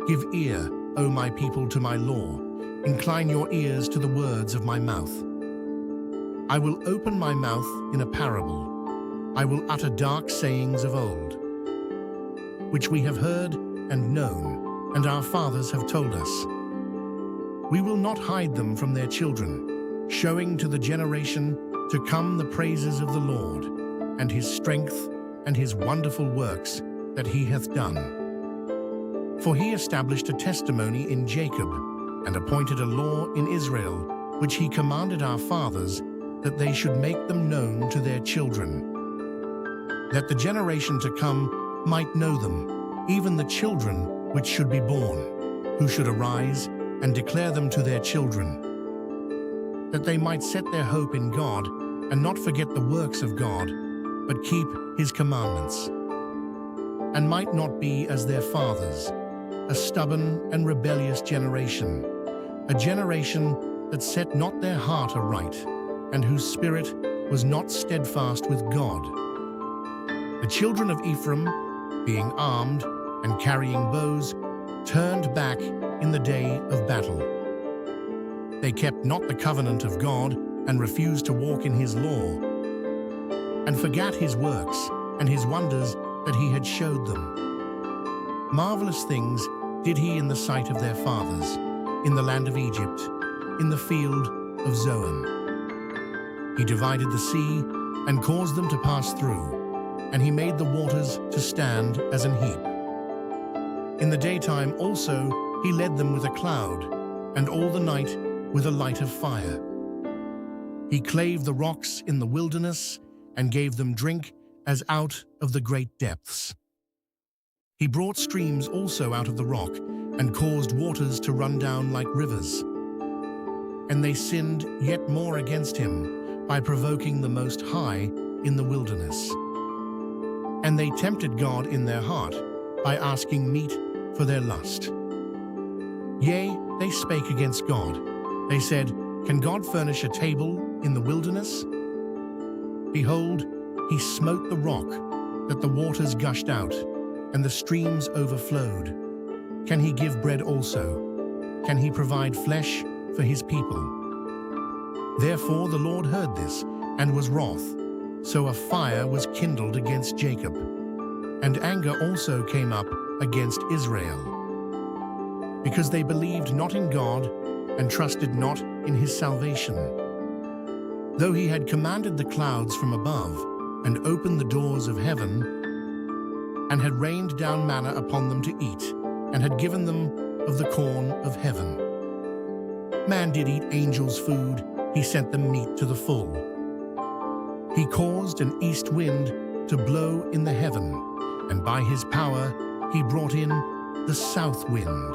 Give ear, O my people, to my law. Incline your ears to the words of my mouth. I will open my mouth in a parable. I will utter dark sayings of old, which we have heard and known, and our fathers have told us. We will not hide them from their children, showing to the generation to come the praises of the Lord, and his strength and his wonderful works that he hath done. For he established a testimony in Jacob, and appointed a law in Israel, which he commanded our fathers, that they should make them known to their children, that the generation to come might know them, even the children which should be born, who should arise and declare them to their children, that they might set their hope in God, and not forget the works of God, but keep his commandments, and might not be as their fathers, a stubborn and rebellious generation, a generation that set not their heart aright, and whose spirit was not steadfast with God. The children of Ephraim, being armed and carrying bows, turned back in the day of battle. They kept not the covenant of God, and refused to walk in his law, and forgat his works and his wonders that he had showed them. Marvelous things did he in the sight of their fathers, in the land of Egypt, in the field of Zoan. He divided the sea and caused them to pass through, and he made the waters to stand as an heap. In the daytime also he led them with a cloud, and all the night with a light of fire. He clave the rocks in the wilderness, and gave them drink as out of the great depths. He brought streams also out of the rock, and caused waters to run down like rivers. And they sinned yet more against him, by provoking the Most High in the wilderness. And they tempted God in their heart, by asking meat for their lust. Yea, they spake against God. They said, Can God furnish a table in the wilderness? Behold, he smote the rock, that the waters gushed out, and the streams overflowed. Can he give bread also? Can he provide flesh for his people? Therefore the Lord heard this, and was wroth. So a fire was kindled against Jacob, and anger also came up against Israel, because they believed not in God, and trusted not in his salvation. Though he had commanded the clouds from above, and opened the doors of heaven, and had rained down manna upon them to eat, and had given them of the corn of heaven. Man did eat angels' food, he sent them meat to the full. He caused an east wind to blow in the heaven, and by his power he brought in the south wind.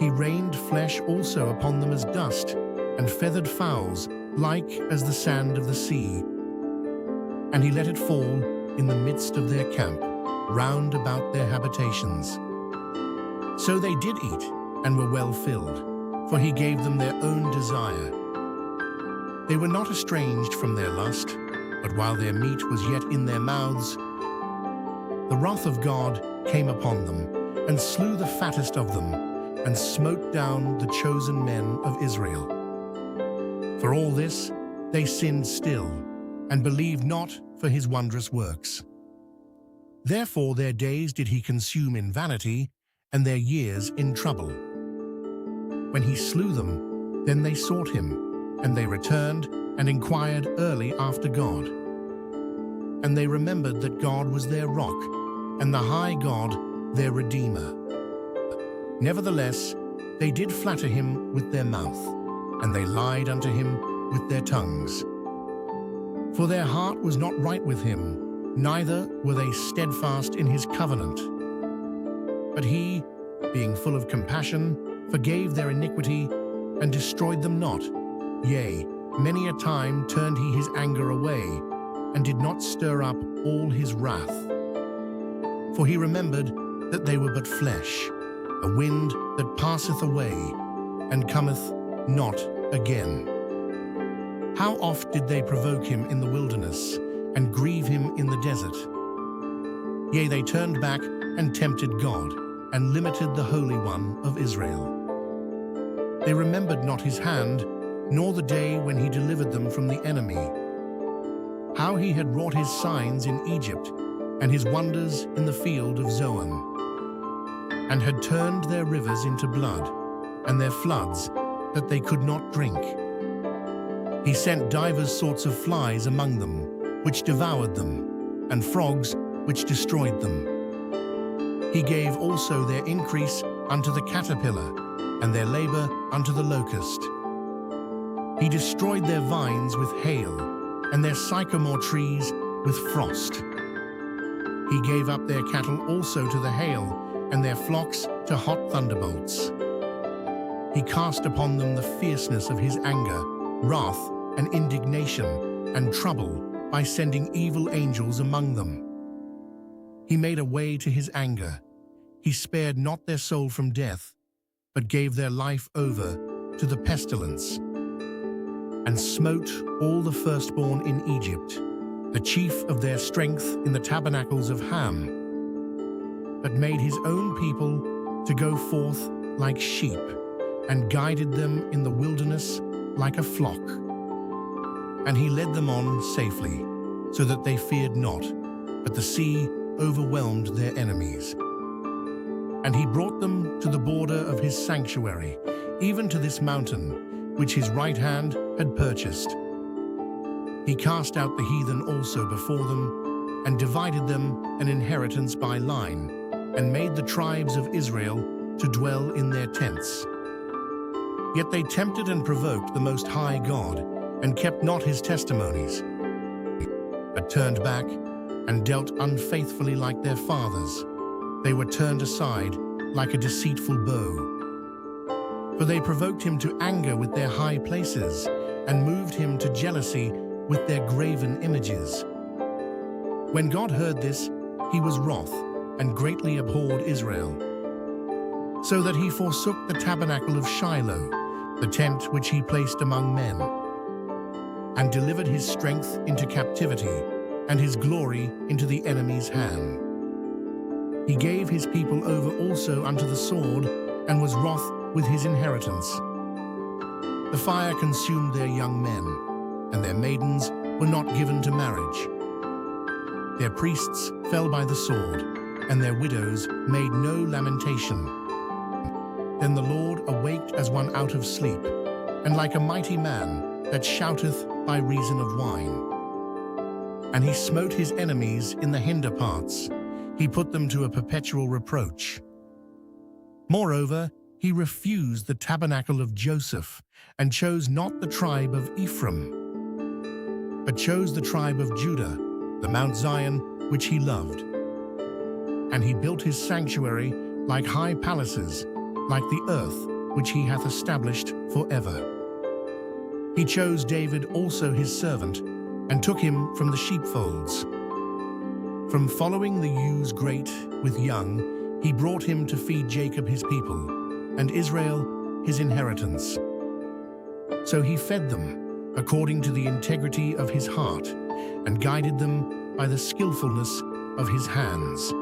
He rained flesh also upon them as dust, and feathered fowls like as the sand of the sea. And he let it fall in the midst of their camp, round about their habitations. So they did eat, and were well filled, for he gave them their own desire. They were not estranged from their lust, but while their meat was yet in their mouths, the wrath of God came upon them, and slew the fattest of them, and smote down the chosen men of Israel. For all this they sinned still, and believed not for his wondrous works. Therefore their days did he consume in vanity, and their years in trouble. When he slew them, then they sought him, and they returned and inquired early after God. And they remembered that God was their rock, and the high God their Redeemer. Nevertheless, they did flatter him with their mouth, and they lied unto him with their tongues. For their heart was not right with him, neither were they steadfast in his covenant. But he, being full of compassion, forgave their iniquity, and destroyed them not. Yea, many a time turned he his anger away, and did not stir up all his wrath. For he remembered that they were but flesh, a wind that passeth away, and cometh not again. How oft did they provoke him in the wilderness, and grieve him in the desert? Yea, they turned back and tempted God, and limited the Holy One of Israel. They remembered not his hand, nor the day when he delivered them from the enemy, how he had wrought his signs in Egypt and his wonders in the field of Zoan, and had turned their rivers into blood and their floods that they could not drink. He sent divers sorts of flies among them, which devoured them, and frogs which destroyed them. He gave also their increase unto the caterpillar, and their labor unto the locust. He destroyed their vines with hail, and their sycamore trees with frost. He gave up their cattle also to the hail, and their flocks to hot thunderbolts. He cast upon them the fierceness of his anger, wrath and indignation, and trouble by sending evil angels among them. He made a way to his anger. He spared not their soul from death, but gave their life over to the pestilence, and smote all the firstborn in Egypt, the chief of their strength in the tabernacles of Ham, but made his own people to go forth like sheep, and guided them in the wilderness like a flock. And he led them on safely, so that they feared not, but the sea overwhelmed their enemies. And he brought them to the border of his sanctuary, even to this mountain, which his right hand had purchased. He cast out the heathen also before them, and divided them an inheritance by line, and made the tribes of Israel to dwell in their tents. Yet they tempted and provoked the Most High God, and kept not his testimonies, but turned back, and dealt unfaithfully like their fathers. They were turned aside like a deceitful bow. For they provoked him to anger with their high places, and moved him to jealousy with their graven images. When God heard this, he was wroth, and greatly abhorred Israel, so that he forsook the tabernacle of Shiloh, the tent which he placed among men, and delivered his strength into captivity, and his glory into the enemy's hand. He gave his people over also unto the sword, and was wroth with his inheritance. The fire consumed their young men, and their maidens were not given to marriage. Their priests fell by the sword, and their widows made no lamentation. Then the Lord awaked as one out of sleep, and like a mighty man that shouteth by reason of wine. And he smote his enemies in the hinder parts. He put them to a perpetual reproach. Moreover, he refused the tabernacle of Joseph, and chose not the tribe of Ephraim, but chose the tribe of Judah, the Mount Zion, which he loved. And he built his sanctuary like high palaces, like the earth which he hath established forever. He chose David also his servant, and took him from the sheepfolds. From following the ewes great with young, he brought him to feed Jacob his people, and Israel his inheritance. So he fed them according to the integrity of his heart, and guided them by the skillfulness of his hands.